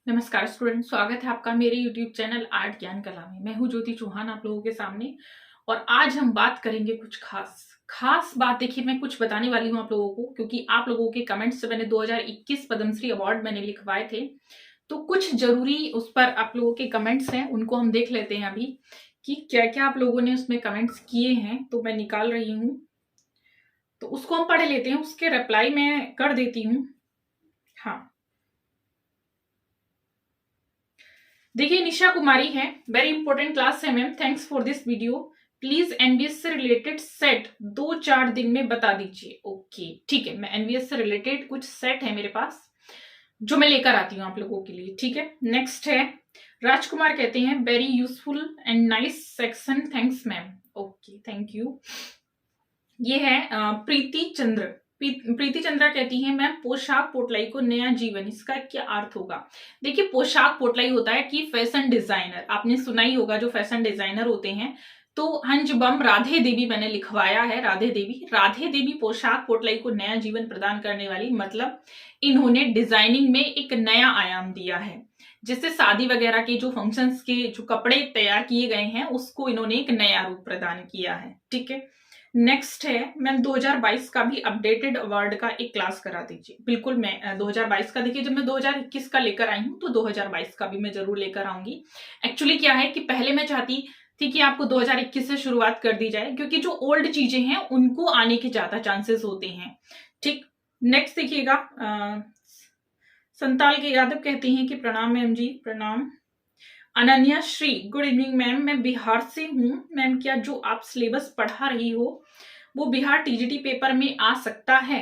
नमस्कार स्टूडेंट, स्वागत है आपका मेरे YouTube चैनल आर्ट ज्ञान कला में। मैं हूं ज्योति चौहान आप लोगों के सामने। और आज हम बात करेंगे कुछ खास बात। देखिए, मैं कुछ बताने वाली हूं आप लोगों को, क्योंकि आप लोगों के कमेंट्स से मैंने 2021 पद्मश्री अवार्ड मैंने लिखवाए थे, तो कुछ जरूरी उस पर आप लोगों के कमेंट्स हैं, उनको हम देख लेते हैं अभी कि क्या क्या आप लोगों ने उसमें कमेंट्स किए हैं। तो मैं निकाल रही हूँ, तो उसको हम पढ़ लेते हैं, उसके रिप्लाई मैं कर देती हूँ। हाँ, देखिए, निशा कुमारी है, वेरी इंपॉर्टेंट क्लास है ma'am, thanks for this video. Please NVS से रिलेटेड सेट 2-4 दिन में बता दीजिए। ओके, ठीक है, मैं एनवीएस से रिलेटेड कुछ सेट है मेरे पास जो मैं लेकर आती हूँ आप लोगों के लिए। ठीक है, नेक्स्ट है राजकुमार, कहते हैं very useful and nice section, thanks ma'am. Okay, thank you. ये है प्रीति चंद्र। प्रीति चंद्रा कहती है मैम, पोशाक पोटलाई को नया जीवन, इसका क्या अर्थ होगा? देखिए, पोशाक पोटलाई होता है कि फैशन डिजाइनर, आपने सुना ही होगा जो फैशन डिजाइनर होते हैं। तो हंज बम राधे देवी मैंने लिखवाया है, राधे देवी पोशाक पोटलाई को नया जीवन प्रदान करने वाली, मतलब इन्होंने डिजाइनिंग में एक नया आयाम दिया है। जिससे शादी वगैरह के जो फंक्शंस के जो कपड़े तैयार किए गए हैं उसको इन्होंने एक नया रूप प्रदान किया है। ठीक है, नेक्स्ट है मैम 2022 का भी अपडेटेड अवार्ड का एक क्लास करा दीजिए। बिल्कुल, मैं 2022 का, देखिए जब मैं 2021 का लेकर आई हूँ तो 2022 का भी मैं जरूर लेकर आऊंगी। एक्चुअली क्या है कि पहले मैं चाहती थी कि आपको 2021 से शुरुआत कर दी जाए, क्योंकि जो ओल्ड चीजें हैं उनको आने के ज्यादा चांसेस होते हैं। ठीक, नेक्स्ट देखिएगा, संताल के यादव कहते हैं कि प्रणाम मैम जी, प्रणाम। Ananya Shri, good evening ma'am, मैं बिहार से हूँ मैम, क्या जो आप सिलेबस पढ़ा रही हो वो बिहार टीजीटी पेपर में आ सकता है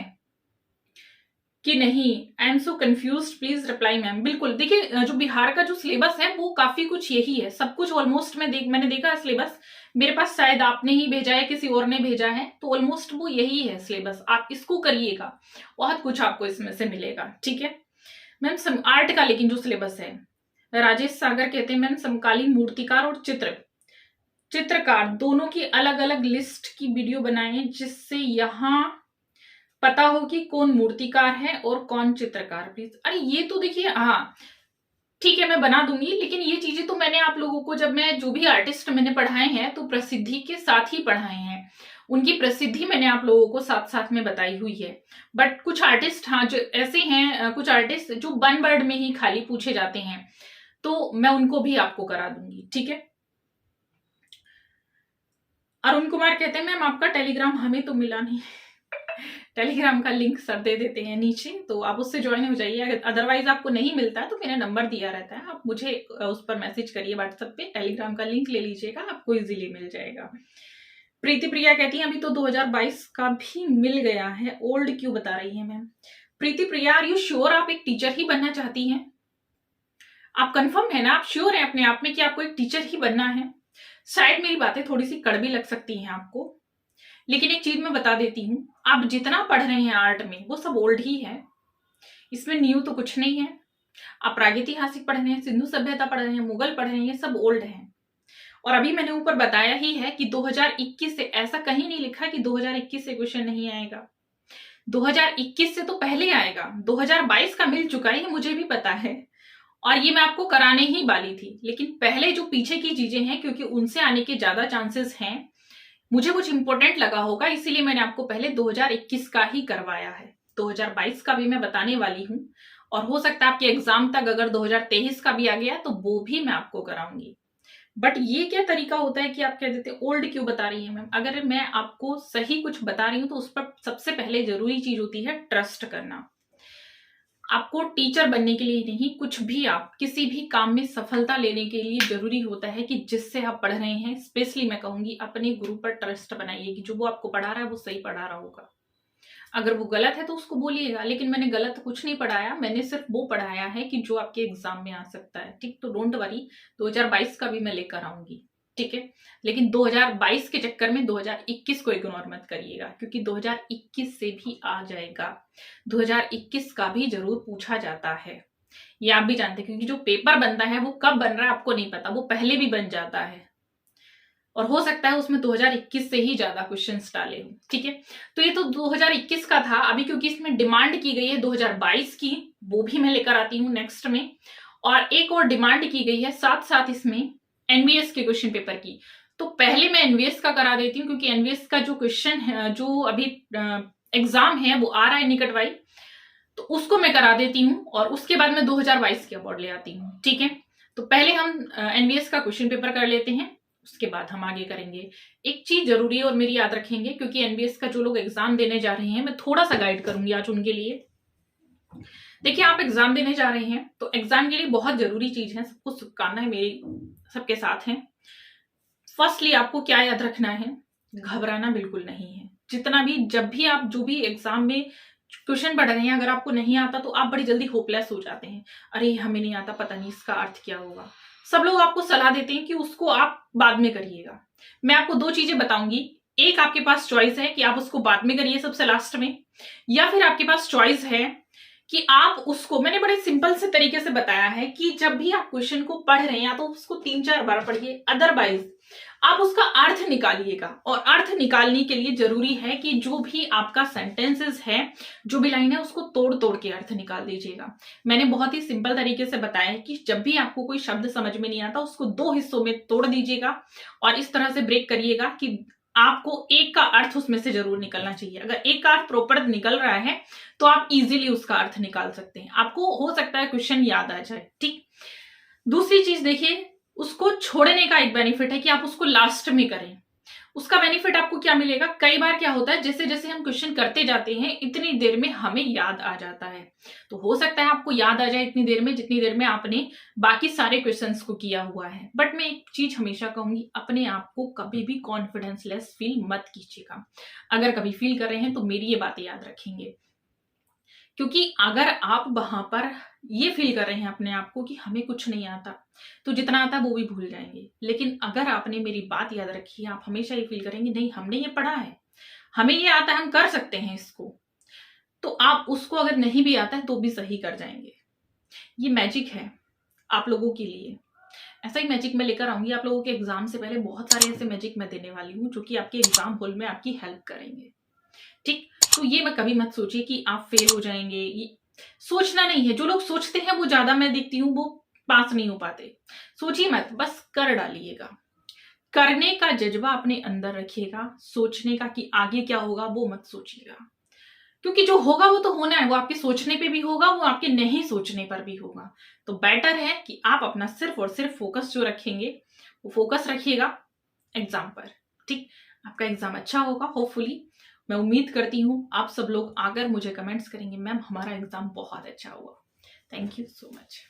कि नहीं? I am so confuse, please reply ma'am. बिल्कुल, देखिए जो बिहार का जो सिलेबस है वो काफी कुछ यही है, सब कुछ ऑलमोस्ट मैंने देखा है सिलेबस मेरे पास, शायद आपने ही भेजा है, किसी और ने भेजा है, तो ऑलमोस्ट वो यही है सिलेबस। आप इसको करिएगा, बहुत कुछ आपको इसमें से मिलेगा। ठीक है मैम, आर्ट का लेकिन जो सिलेबस है, राजेश सागर कहते हैं मैम, समकालीन मूर्तिकार और चित्रकार दोनों की अलग अलग लिस्ट की वीडियो बनाएं, जिससे यहाँ पता हो कि कौन मूर्तिकार है और कौन चित्रकार, प्लीज। अरे ये तो देखिए, हाँ ठीक है, मैं बना दूंगी, लेकिन ये चीजें तो मैंने आप लोगों को, जब मैं जो भी आर्टिस्ट मैंने पढ़ाए हैं तो प्रसिद्धि के साथ ही पढ़ाए हैं, उनकी प्रसिद्धि मैंने आप लोगों को साथ साथ में बताई हुई है। बट कुछ आर्टिस्ट, हाँ, जो ऐसे हैं, कुछ आर्टिस्ट जो वन वर्ड में ही खाली पूछे जाते हैं, तो मैं उनको भी आपको करा दूंगी। ठीक है, अरुण कुमार कहते हैं मैम, आपका टेलीग्राम हमें तो मिला नहीं। टेलीग्राम का लिंक सर दे देते हैं नीचे, तो आप उससे ज्वाइन हो जाइए। अगर अदरवाइज आपको नहीं मिलता है तो मेरा नंबर दिया रहता है, आप मुझे उस पर मैसेज करिए व्हाट्सएप पे, टेलीग्राम का लिंक ले लीजिएगा, आपको इजीली मिल जाएगा। प्रीति प्रिया कहती है अभी तो 2022 का भी मिल गया है, ओल्ड क्यों बता रही है ma'am? Preeti Priya, are you sure आप एक टीचर ही बनना चाहती हैं? आप कंफर्म है ना, आप श्योर है अपने आप में कि आपको एक टीचर ही बनना है? शायद मेरी बातें थोड़ी सी कड़वी लग सकती हैं आपको, लेकिन एक चीज मैं बता देती हूँ, आप जितना पढ़ रहे हैं आर्ट में वो सब ओल्ड ही है, इसमें न्यू तो कुछ नहीं है। आप प्रागैतिहासिक पढ़ रहे हैं, सिंधु सभ्यता पढ़ रहे हैं, मुगल पढ़ रहे हैं, ये सब ओल्ड है। और अभी मैंने ऊपर बताया ही है कि 2021 से, ऐसा कहीं नहीं लिखा कि 2021 से क्वेश्चन नहीं आएगा, 2021 से तो पहले आएगा, 2022 का मिल चुका है, मुझे भी पता है, और ये मैं आपको कराने ही वाली थी, लेकिन पहले जो पीछे की चीजें हैं, क्योंकि उनसे आने के ज्यादा चांसेस हैं, मुझे कुछ इंपॉर्टेंट लगा होगा, इसीलिए मैंने आपको पहले 2021 का ही करवाया है। 2022 का भी मैं बताने वाली हूँ, और हो सकता है आपके एग्जाम तक अगर 2023 का भी आ गया तो वो भी मैं आपको कराऊंगी। बट ये क्या तरीका होता है कि आप कह देते ओल्ड क्यों बता रही है मैम? अगर मैं आपको सही कुछ बता रही हूँ तो उस पर सबसे पहले जरूरी चीज होती है ट्रस्ट करना। आपको टीचर बनने के लिए नहीं, कुछ भी आप किसी भी काम में सफलता लेने के लिए जरूरी होता है कि जिससे आप पढ़ रहे हैं, स्पेशली मैं कहूंगी अपने गुरु पर ट्रस्ट बनाइए कि जो वो आपको पढ़ा रहा है वो सही पढ़ा रहा होगा। अगर वो गलत है तो उसको बोलिएगा, लेकिन मैंने गलत कुछ नहीं पढ़ाया, मैंने सिर्फ वो पढ़ाया है कि जो आपके एग्जाम में आ सकता है। ठीक, तो डोंट वरी, 2022 का भी मैं लेकर आऊंगी। ठीक है, लेकिन 2022 के चक्कर में 2021 को इग्नोर मत करिएगा, क्योंकि 2021 से भी आ जाएगा, 2021 का भी जरूर पूछा जाता है, ये आप भी जानते हैं, क्योंकि जो पेपर बनता है वो कब बन रहा है आपको नहीं पता, वो पहले भी बन जाता है, और हो सकता है उसमें 2021 से ही ज्यादा क्वेश्चंस डाले हो। ठीक है, तो ये तो 2021 का था, अभी क्योंकि इसमें डिमांड की गई है 2022 की, वो भी मैं लेकर आती हूँ नेक्स्ट में। और एक और डिमांड की गई है साथ साथ इसमें एनवीएस के क्वेश्चन पेपर की। तो पहले मैं एनवीएस का करा देती हूँ, क्योंकि एनवीएस का जो क्वेश्चन है, जो अभी एग्जाम है वो आ रहा है निकट भाई, तो उसको मैं करा देती हूँ और उसके बाद मैं 2022 के अवार्ड ले आती हूँ। ठीक है, तो पहले हम एनवीएस का क्वेश्चन पेपर कर लेते हैं, उसके बाद हम आगे करेंगे। एक चीज जरूरी है और मेरी याद रखेंगे, क्योंकि एनवीएस का जो लोग एग्जाम देने जा रहे हैं मैं थोड़ा सा गाइड करूंगी आज उनके लिए। देखिए, आप एग्जाम देने जा रहे हैं तो एग्जाम के लिए बहुत जरूरी चीज है, सबको शुभकामनाएं मेरी सबके साथ हैं। फर्स्टली आपको क्या याद रखना है, घबराना बिल्कुल नहीं है। जितना भी जब भी आप जो भी एग्जाम में क्वेश्चन पढ़ रहे हैं, अगर आपको नहीं आता तो आप बड़ी जल्दी होपलेस हो जाते हैं, अरे हमें नहीं आता, पता नहीं इसका अर्थ क्या होगा। सब लोग आपको सलाह देते हैं कि उसको आप बाद में करिएगा। मैं आपको दो चीजें बताऊंगी, एक आपके पास चॉइस है कि आप उसको बाद में करिए सबसे लास्ट में, या फिर आपके पास चॉइस है कि आप उसको, मैंने बड़े सिंपल से तरीके से बताया है कि जब भी आप क्वेश्चन को पढ़ रहे हैं या तो उसको 3-4 बार पढ़िए, अदरवाइज आप उसका अर्थ निकालिएगा। और अर्थ निकालने के लिए जरूरी है कि जो भी आपका सेंटेंसेस है, जो भी लाइन है, उसको तोड़ तोड़ के अर्थ निकाल दीजिएगा। मैंने बहुत ही सिंपल तरीके से बताया है कि जब भी आपको कोई शब्द समझ में नहीं आता उसको 2 हिस्सों में तोड़ दीजिएगा और इस तरह से ब्रेक करिएगा कि आपको एक का अर्थ उसमें से जरूर निकलना चाहिए। अगर एक का अर्थ प्रॉपर निकल रहा है तो आप इजीली उसका अर्थ निकाल सकते हैं, आपको हो सकता है क्वेश्चन याद आ जाए। ठीक, दूसरी चीज देखिए, उसको छोड़ने का एक बेनिफिट है कि आप उसको लास्ट में करें। उसका बेनिफिट आपको क्या मिलेगा, कई बार क्या होता है, जैसे जैसे हम क्वेश्चन करते जाते हैं इतनी देर में हमें याद आ जाता है। तो हो सकता है आपको याद आ जाए इतनी देर में जितनी देर में आपने बाकी सारे क्वेश्चंस को किया हुआ है। बट मैं एक चीज हमेशा कहूंगी, अपने आप को कभी भी कॉन्फिडेंस लेस फील मत कीजिएगा। अगर कभी फील कर रहे हैं तो मेरी ये बातें याद रखेंगे, क्योंकि अगर आप वहां पर ये फील कर रहे हैं अपने आप को कि हमें कुछ नहीं आता, तो जितना आता है वो भी भूल जाएंगे। लेकिन अगर आपने मेरी बात याद रखी है, आप हमेशा ये फील करेंगे नहीं हमने ये पढ़ा है, हमें ये आता है, हम कर सकते हैं इसको, तो आप उसको अगर नहीं भी आता है तो भी सही कर जाएंगे। ये मैजिक है आप लोगों के लिए। ऐसा ही मैजिक मैं लेकर आऊंगी आप लोगों के एग्जाम से पहले। बहुत सारे ऐसे मैजिक मैं देने वाली हूँ जो कि आपके एग्जाम हॉल में आपकी हेल्प करेंगे। ठीक, तो ये मैं कभी मत सोचिए कि आप फेल हो जाएंगे, ये सोचना नहीं है। जो लोग सोचते हैं वो ज्यादा मैं देखती हूँ वो पास नहीं हो पाते। सोचिए मत, बस कर डालिएगा। करने का जज्बा अपने अंदर रखिएगा, सोचने का कि आगे क्या होगा वो मत सोचिएगा, क्योंकि जो होगा वो तो होना है, वो आपके सोचने पे भी होगा, वो आपके नहीं सोचने पर भी होगा। तो बेटर है कि आप अपना सिर्फ और सिर्फ फोकस जो रखेंगे वो फोकस रखिएगा एग्जाम पर। ठीक, आपका एग्जाम अच्छा होगा होपफुली। मैं उम्मीद करती हूँ आप सब लोग आकर मुझे कमेंट्स करेंगे, मैम हमारा एग्जाम बहुत अच्छा हुआ। Thank you so much.